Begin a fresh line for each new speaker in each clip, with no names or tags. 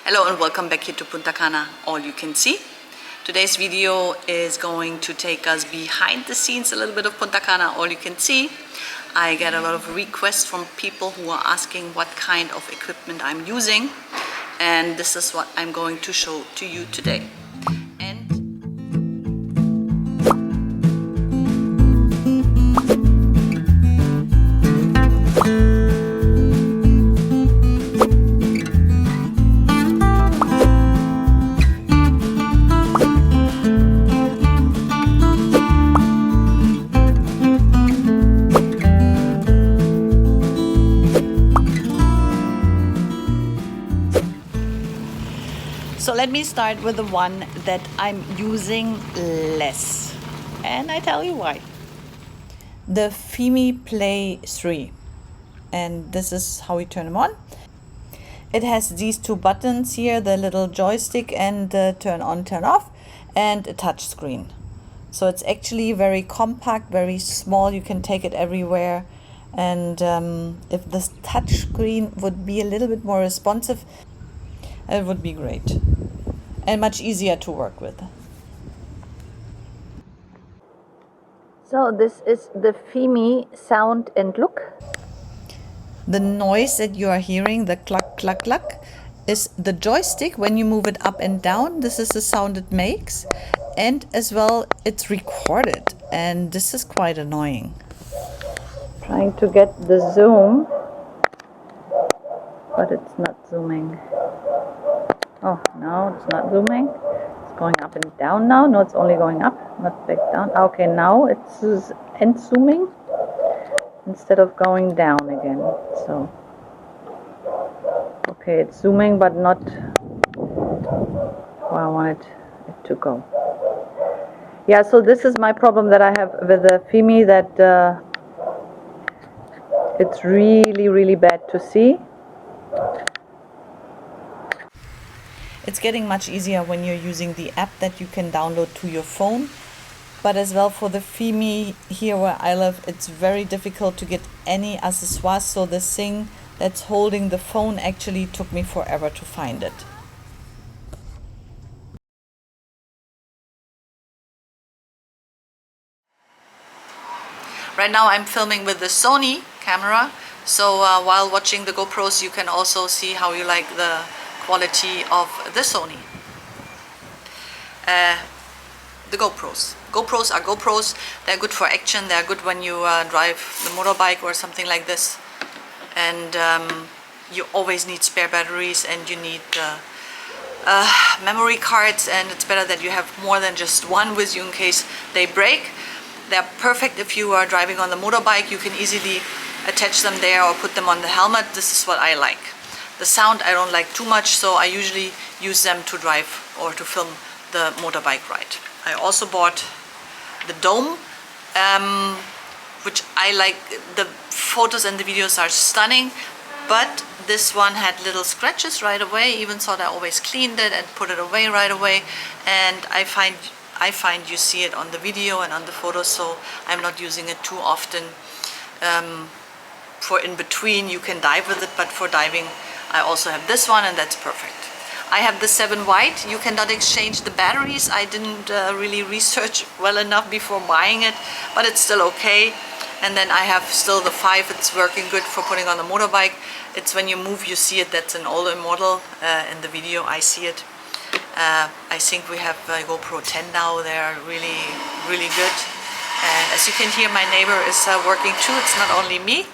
Hello and welcome back here to Punta Cana, all you can see. Today's video is going to take us behind the scenes, a little bit of Punta Cana, all you can see. I get a lot of requests from people who are asking what kind of equipment I'm using, and this is what I'm going to show to you today. So let me start with the one that I'm using less, and I tell you why. The Fimi Play 3, and this is how we turn them on. It has these two buttons here, the little joystick and the turn on, turn off, and a touch screen. So it's actually very compact, very small, you can take it everywhere. And if this touch screen would be a little bit more responsive, it would be great and much easier to work with. So this is the Fimi sound and look. The noise that you are hearing, the cluck, cluck, cluck, is the joystick. When you move it up and down, this is the sound it makes. And as well, it's recorded. And this is quite annoying. Trying to get the zoom, but it's not zooming. Oh, no, it's not zooming. It's going up and down now. No, it's only going up, not back down. Okay, now it's end zooming instead of going down again. So, okay, it's zooming, but not where I wanted it to go. Yeah, so this is my problem that I have with the Fimi, that it's really, really bad to see. It's getting much easier when you're using the app that you can download to your phone. But as well for the Fimi here where I live, it's very difficult to get any accessoires. So the thing that's holding the phone actually took me forever to find it. Right now I'm filming with the Sony camera. So while watching the GoPros, you can also see how you like the quality of the Sony. The GoPros. GoPros are GoPros. They're good for action. They're good when you drive the motorbike or something like this. And you always need spare batteries, and you need memory cards, and it's better that you have more than just one with you in case they break. They're perfect if you are driving on the motorbike. You can easily attach them there or put them on the helmet. This is what I like. The sound I don't like too much, so I usually use them to drive or to film the motorbike ride. I also bought the dome, which I like. The photos and the videos are stunning, but this one had little scratches right away, even so I always cleaned it and put it away right away. And I find you see it on the video and on the photos, so I'm not using it too often. For in between you can dive with it, but for diving I also have this one, and that's perfect. I have the 7 white. You cannot exchange the batteries. I didn't really research well enough before buying it, but it's still okay. And then I have still the 5. It's working good for putting on the motorbike. It's when you move, you see it. That's an older model. In the video I see it. I think we have GoPro 10 now. They're really, really good. And as you can hear, my neighbor is working too. It's not only me.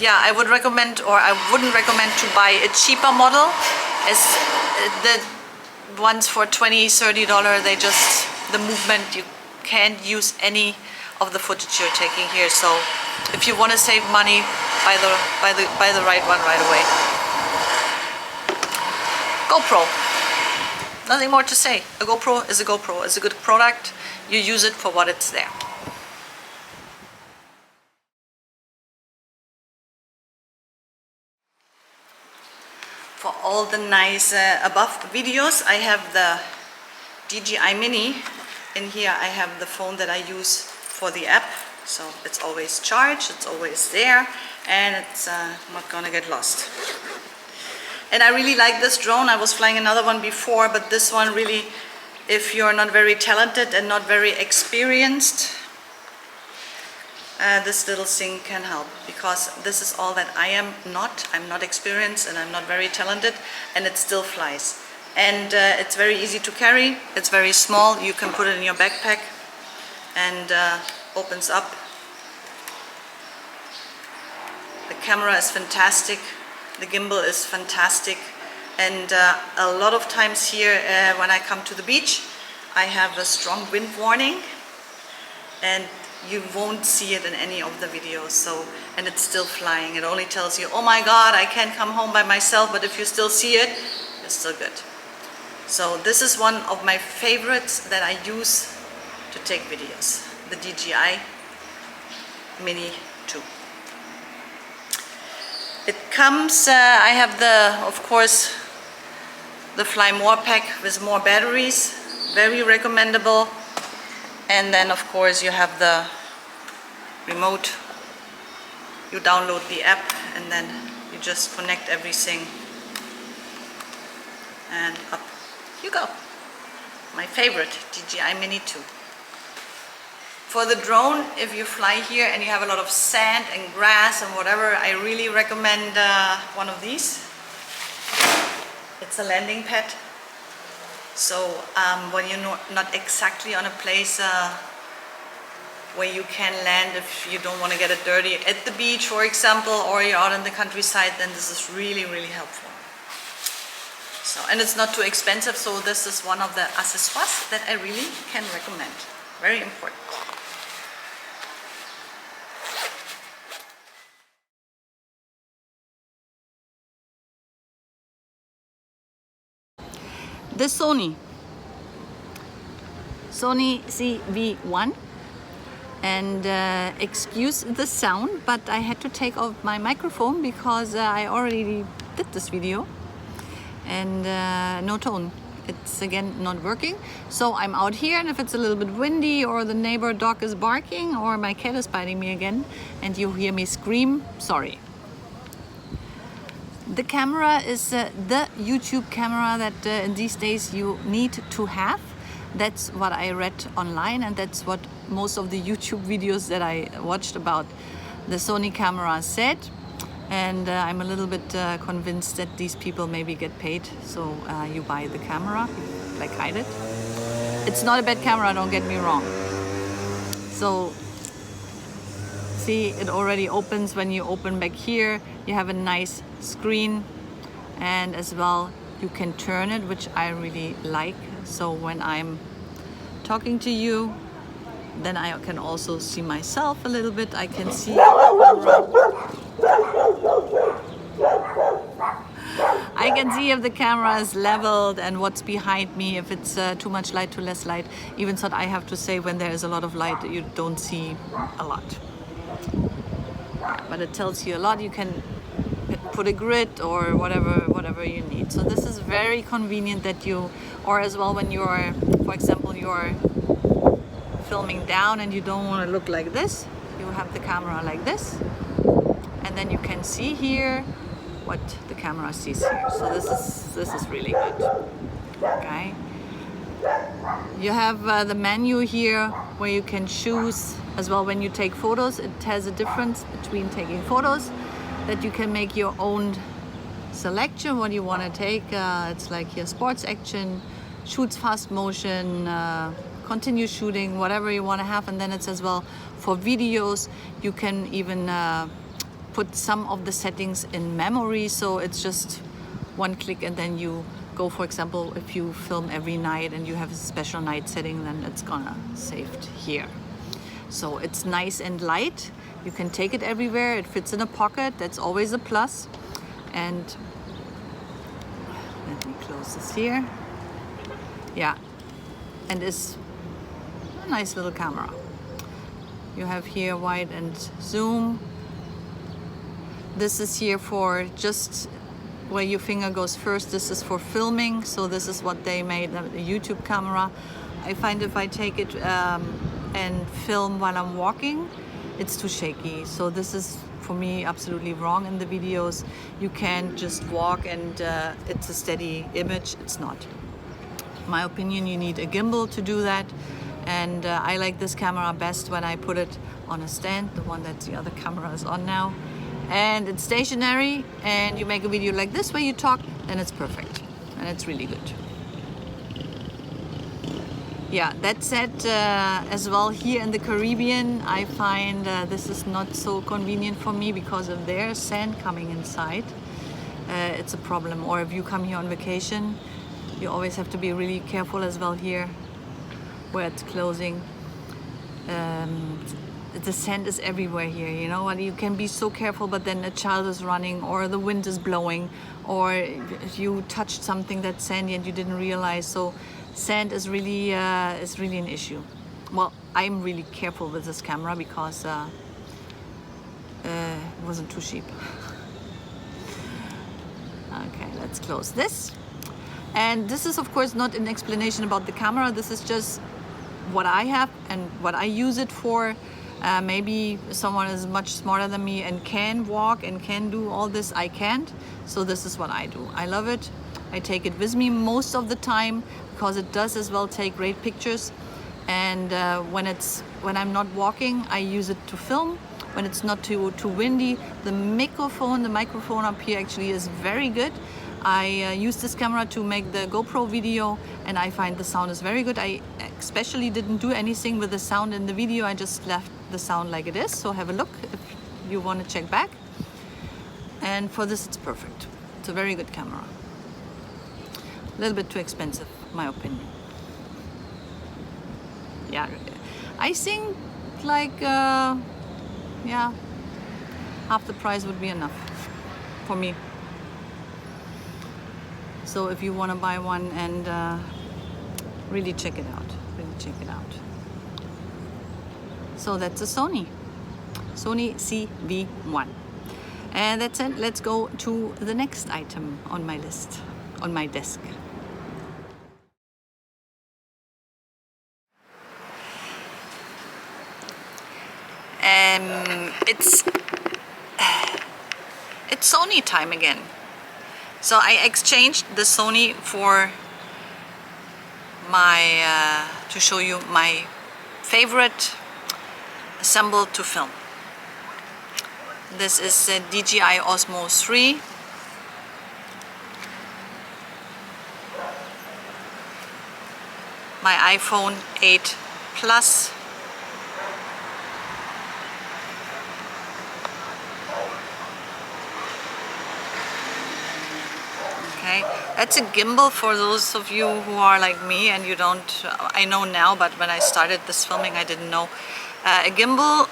Yeah, I would recommend, or I wouldn't recommend to buy a cheaper model, as the ones for $20–30, they just, the movement, you can't use any of the footage you're taking here. So if you want to save money, buy the right one right away. GoPro. Nothing more to say. A GoPro is a GoPro. It's a good product. You use it for what it's there. For all the nice above videos, I have the DJI Mini. In here I have the phone that I use for the app, so it's always charged, it's always there, and it's not gonna get lost. And I really like this drone. I was flying another one before, but this one really, if you're not very talented and not very experienced, this little thing can help, because this is all that I am not. I'm not experienced and I'm not very talented, and it still flies. And it's very easy to carry. It's very small. You can put it in your backpack and opens up. The camera is fantastic. The gimbal is fantastic. And a lot of times here when I come to the beach, I have a strong wind warning, and you won't see it in any of the videos. So, and it's still flying. It only tells you, oh my God, I can't come home by myself, but if you still see it, it's still good. So this is one of my favorites that I use to take videos, the DJI Mini 2. It comes, I have the, of course, the Fly More pack with more batteries, very recommendable. And then of course you have the remote. You download the app and then you just connect everything and up you go. My favorite, DJI Mini 2. For the drone, if you fly here and you have a lot of sand and grass and whatever, I really recommend one of these. It's a landing pad. So when you're not exactly on a place where you can land, if you don't want to get it dirty at the beach, for example, or you're out in the countryside, then this is really, really helpful. So, and it's not too expensive, so this is one of the accessoires that I really can recommend. Very important. The Sony ZV-1, and excuse the sound, but I had to take off my microphone because I already did this video, and no tone. It's again not working. So I'm out here, and if it's a little bit windy or the neighbor dog is barking or my cat is biting me again and you hear me scream, sorry. The camera is the YouTube camera that in these days you need to have. That's what I read online, and that's what most of the YouTube videos that I watched about the Sony camera said. And I'm a little bit convinced that these people maybe get paid, so you buy the camera like I did. It's not a bad camera, don't get me wrong. So see, it already opens. When you open back here, you have a nice screen, and as well you can turn it, which I really like. So when I'm talking to you, then I can also see myself a little bit. I can see I can see if the camera is leveled and what's behind me, if it's too much light, too less light. Even so, I have to say, when there is a lot of light, you don't see a lot. But it tells you a lot. You can put a grid or whatever you need. So this is very convenient that you, or as well when you're, for example, you're filming down and you don't want to look like this, you have the camera like this, and then you can see here what the camera sees here. So this is really good. Okay. You have the menu here where you can choose as well when you take photos. It has a difference between taking photos, that you can make your own selection what you want to take. It's like here sports action, shoots fast motion, continue shooting, whatever you want to have. And then it's as well for videos, you can even put some of the settings in memory, so it's just one click and then you go. For example, if you film every night and you have a special night setting, then it's gonna saved here. So it's nice and light. You can take it everywhere. It fits in a pocket. That's always a plus. And let me close this here. Yeah, and it's a nice little camera. You have here wide and zoom. This is here for just where your finger goes first. This is for filming. So this is what they made, a YouTube camera. I find if I take it and film while I'm walking, it's too shaky. So this is for me absolutely wrong in the videos. You can't just walk and it's a steady image. It's not. In my opinion, you need a gimbal to do that. And I like this camera best when I put it on a stand, the one that the other camera is on now. And it's stationary, and you make a video like this where you talk, then it's perfect. And it's really good. Yeah, that said, as well, here in the Caribbean, I find this is not so convenient for me because of their sand coming inside. It's a problem. Or if you come here on vacation, you always have to be really careful as well here where it's closing. The sand is everywhere here, you know, and you can be so careful, but then a child is running or the wind is blowing or you touched something that's sandy and you didn't realize. So sand is really an issue. Well, I'm really careful with this camera because it wasn't too cheap. Okay, let's close this. And this is of course not an explanation about the camera. This is just what I have and what I use it for. Maybe someone is much smarter than me and can walk and can do all this. I can't. So this is what I do. I love it. I take it with me most of the time because it does as well take great pictures. And when I'm not walking, I use it to film. When it's not too windy, the microphone up here actually is very good. I use this camera to make the GoPro video and I find the sound is very good. I especially didn't do anything with the sound in the video. I just left the sound like it is. So have a look if you want to check back. And for this, it's perfect. It's a very good camera. A little bit too expensive, in my opinion. Yeah, I think like, yeah, half the price would be enough for me. So if you want to buy one and really check it out, So that's a Sony ZV-1. And that's it. Let's go to the next item on my list, on my desk. It's Sony time again. So I exchanged the Sony for my, to show you my favorite assemble to film. This is the DJI Osmo 3. My iPhone 8 Plus. Okay, that's a gimbal for those of you who are like me and you don't, I know now, but when I started this filming I didn't know. A gimbal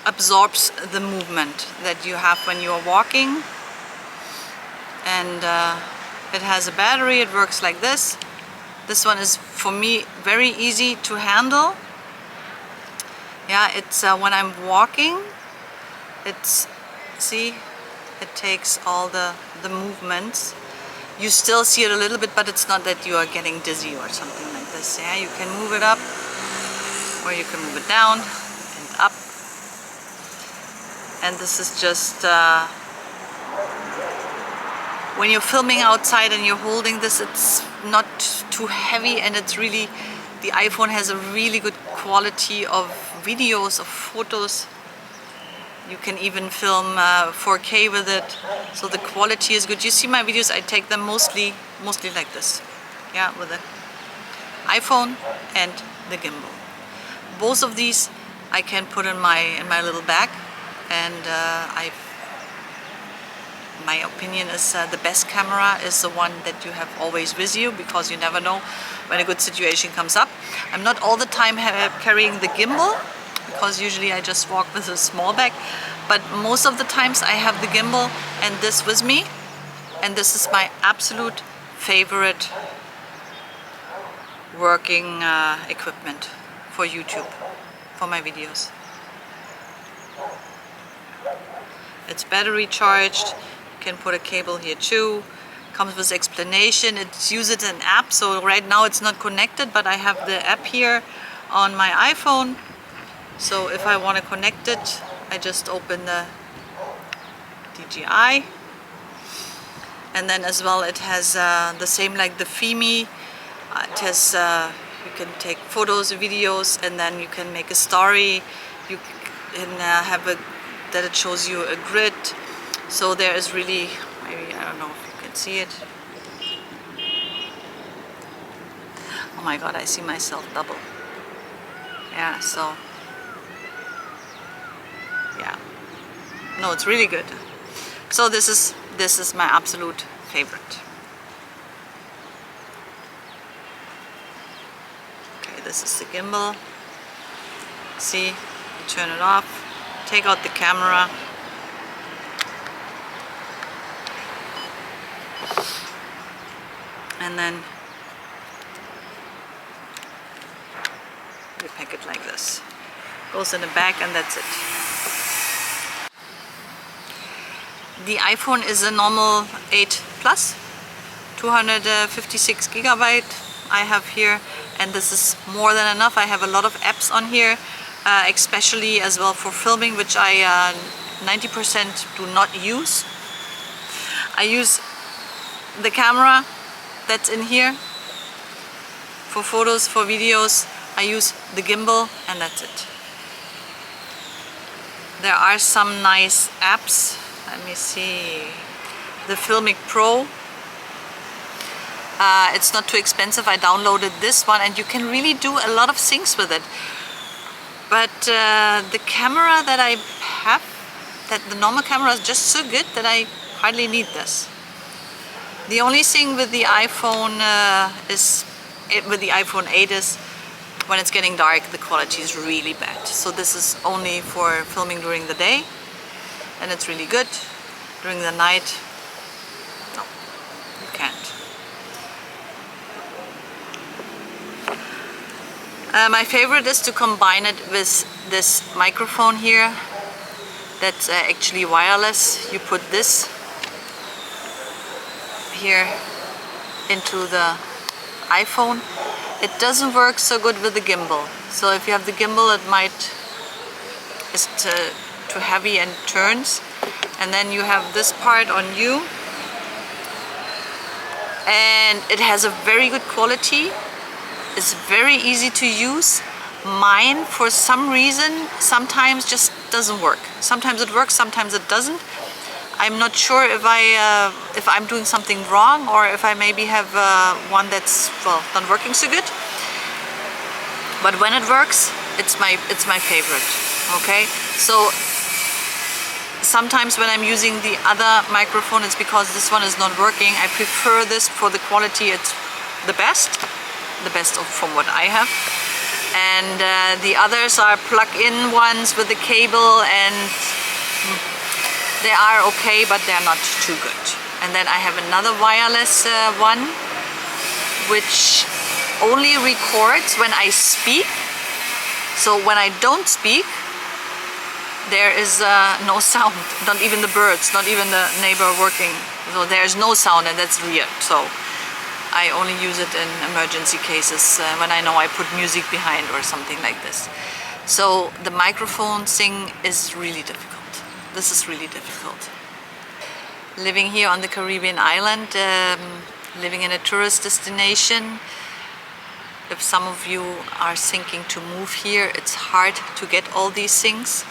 absorbs the movement that you have when you are walking, and it has a battery. It works like this. This one is for me very easy to handle. Yeah, it's when I'm walking, it's, see, it takes all the movements. You still see it a little bit, but it's not that you are getting dizzy or something like this. Yeah, you can move it up or you can move it down and up. And this is just when you're filming outside and you're holding this, it's not too heavy, and it's really, the iPhone has a really good quality of videos, of photos. You can even film 4K with it, so the quality is good. You see my videos, I take them mostly like this, yeah, with the iPhone and the gimbal. Both of these I can put in my little bag, and my opinion is the best camera is the one that you have always with you, because you never know when a good situation comes up. I'm not all the time carrying the gimbal, because usually I just walk with a small bag, but most of the times I have the gimbal and this with me, and this is my absolute favorite working equipment for YouTube, for my videos. It's battery charged, you can put a cable here too, comes with explanation. It's used an app, so right now it's not connected, but I have the app here on my iPhone. So if I want to connect it, I just open the DJI, and then as well it has the same like the Fimi. It has you can take photos, videos, and then you can make a story. You can have a that it shows you a grid. So there is really, maybe, I don't know if you can see it. Oh my god, I see myself double. Yeah, so yeah, no, it's really good. So this is my absolute favorite. Okay, this is the gimbal. See, you turn it off, take out the camera, and then you pack it like this. Goes in the back, and that's it. The iPhone is a normal 8 Plus, 256 gigabyte I have here, and this is more than enough. I have a lot of apps on here, especially as well for filming, which I 90% do not use. I use the camera that's in here for photos, for videos. I use the gimbal, and that's it. There are some nice apps. Let me see. The Filmic Pro. It's not too expensive. I downloaded this one, and you can really do a lot of things with it. But the camera that I have, that the normal camera is just so good that I hardly need this. The only thing with the iPhone with the iPhone 8 is when it's getting dark, the quality is really bad. So this is only for filming during the day, and it's really good. During the night, no, you can't. My favorite is to combine it with this microphone here. That's actually wireless. You put this here into the iPhone. It doesn't work so good with the gimbal. So if you have the gimbal, it might is too heavy and turns. And then you have this part on you, and it has a very good quality. It's very easy to use. Mine, for some reason, sometimes just doesn't work. Sometimes it works, sometimes it doesn't. I'm not sure if I'm doing something wrong, or if I maybe have one that's, well, not working so good. But when it works, it's my favorite. Okay, so sometimes when I'm using the other microphone, it's because this one is not working. I prefer this for the quality. It's the best from what I have. And the others are plug-in ones with the cable, and they are okay, but they're not too good. And then I have another wireless one, which only records when I speak. So when I don't speak, there is no sound, not even the birds, not even the neighbor working. So there's no sound, and that's weird. So I only use it in emergency cases when I know I put music behind or something like this. So the microphone thing is really difficult. This is really difficult. Living here on the Caribbean island, living in a tourist destination, if some of you are thinking to move here, it's hard to get all these things.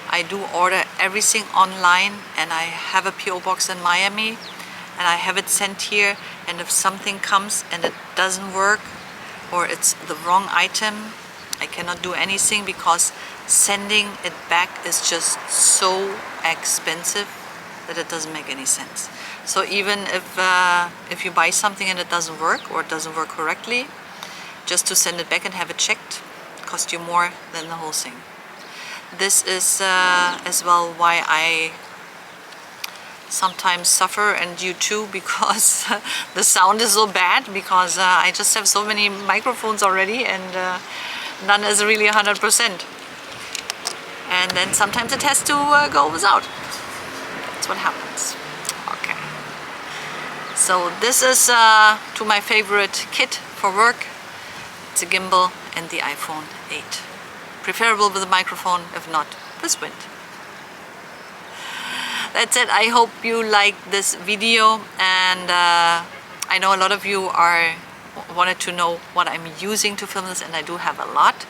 I do order everything online, and I have a PO box in Miami, and I have it sent here. And if something comes and it doesn't work, or it's the wrong item, I cannot do anything, because sending it back is just so expensive that it doesn't make any sense. So even if you buy something and it doesn't work, or it doesn't work correctly, just to send it back and have it checked costs you more than the whole thing. This is as well why I sometimes suffer, and you too, because the sound is so bad, because I just have so many microphones already, and none is really 100%. And then sometimes it has to go without. That's what happens. Okay. So this is to my favorite kit for work. It's a gimbal and the iPhone 8. preferable with a microphone, if not with wind. That's it. I hope you liked this video, and I know a lot of you wanted to know what I'm using to film this, and I do have a lot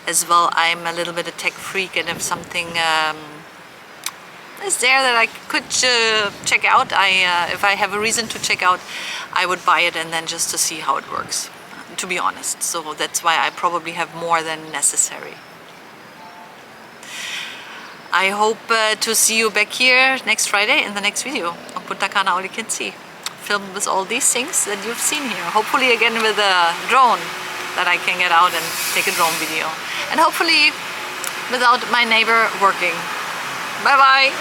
as well. I'm a little bit a tech freak, and if something is there that I could check out, if I have a reason to check out, I would buy it and then just to see how it works, to be honest. So that's why I probably have more than necessary. I hope to see you back here next Friday in the next video of Punta Cana All You Can See. Filmed with all these things that you've seen here. Hopefully again with a drone that I can get out and take a drone video. And hopefully without my neighbor working. Bye bye!